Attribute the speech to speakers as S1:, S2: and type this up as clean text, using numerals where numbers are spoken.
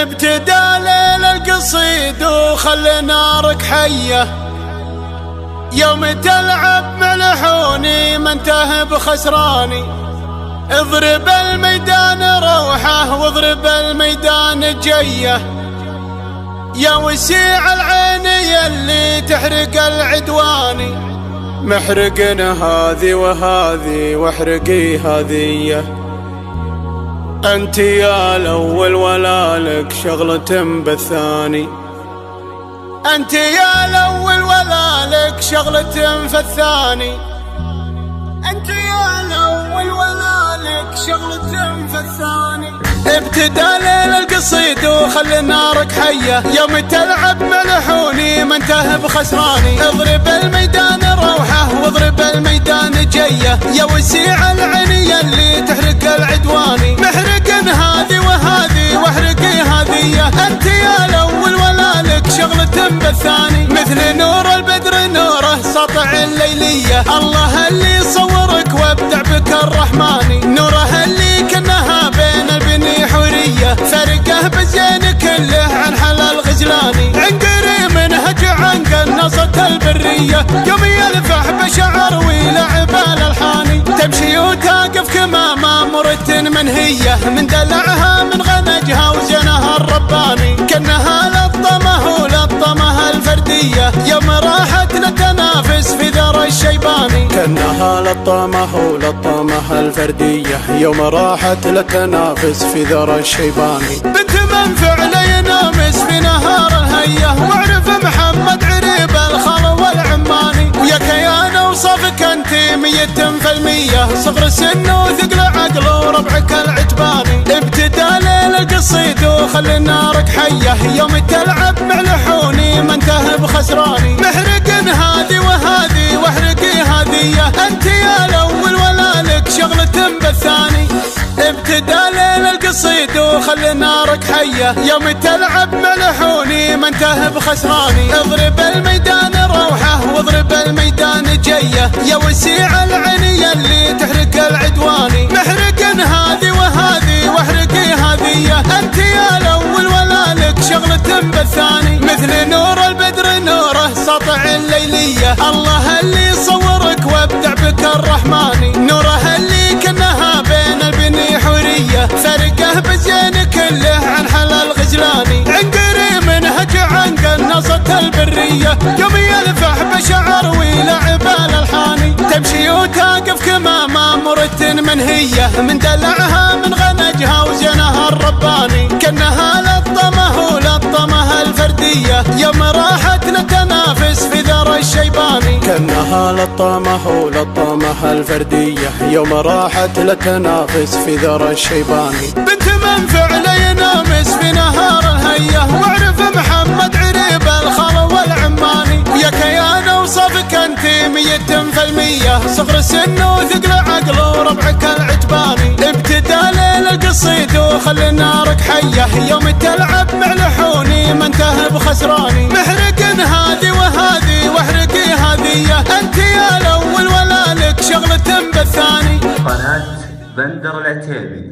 S1: ابتدى ليل القصيد وخلي نارك حية، يوم تلعب ملحوني ما انتهى بخسراني. اضرب الميدان روحه واضرب الميدان جيه، يا وسيع العين يلي تحرق العدواني. محرقنا هذي وهذي واحرقي هذيه، انت يا الاول ولا لك شغلة بالثاني. انت يا الاول ولا لك شغلة في الثاني. انت يا الاول ولا لك شغلة في الثاني. ابتدى ليل القصيد وخلي نارك حية، يوم تلعب ملحوني ما انتهى بخسراني. اضرب الميدان روحه واضرب الميدان جيه، يا وسيع العين يلي تحرق العدواني. محرقن هذي وهذي واحرقي هذيه، انت يا الاول ولا لك شغلة بالثاني. مثل نور البدر نوره سطع الليلية، الله اللي صورك وابدع بك الرحماني. نوره اللي كانها بين البني حورية، فرقه بزين كله عن حلال غزلاني. عنقري منهج عن قناصة البرية، يوم يلفح بشعر ويلعب الالحاني. تمشي وتقف كما مرت منهية، من دلعها من غنجها وزنها الرباني. كانها لطمه ولطمها الفردية، يوم راحت لتنافس في ذر الشيباني. كانها لطمه ولطمها الفردية، يوم راحت لتنافس في ذر الشيباني. بنت من فعل ينامس في نهار الهية، واعرف محمد عريب الخل والعماني. ويا كيان اوصافك انت 100%، صغر سن وثقل عقل وربعك العتباني. ابتدى ليل القصيد وخلي نارك حية، يوم تلعب ملحوني ما انتهى بخسراني. محرقن هذي وهذي واحرقي هذيه، انت يا الاول ولا لك شغلة بالثاني. ابتدى ليل القصيد وخلي نارك حية، يوم تلعب ملحوني ما انتهى بخسراني. اضرب الميدان روحه واضرب الميدان جيه، يا وسيع العين يلي تحرق العدواني. محرقن هذي وهذي واحرقي هذيه، انت يا الاول ولا لك شغلة بالثاني. مثل نور البدر نوره سطع الليلية، الله اللي صورك وابدع بك الرحماني. نوره اللي كانها بين البني حورية، فرقه بزين كله عن حلال غزلاني. عنقري منهج عن قناصة البرية، يوم يلفح بشعر ويلعب الالحاني. تمشي وتقف كما مرت منهية، من دلعها من غنجها وزنها الرباني. كانها لطمه ولطمها الفردية، يوم راحت لتنافس في ذر الشيباني. كانها لطمه ولطمها الفردية، يوم راحت لتنافس في ذر الشيباني. بنت من فعل ينامس في نهار الهية، واعرف محمد عريب الخل والعماني. ويا كيان اوصافك انت 100%، صغر سن وثقل عقل وربعك العتباني. ابتدى ليل القصيد وخلي نارك حية، يوم تلعب ملحوني ما انتهى بخسراني. محرقن هذي وهذي واحرقي هذيه، انت يا الاول ولا لك شغلة بالثاني.
S2: قناة بندر العتيبي.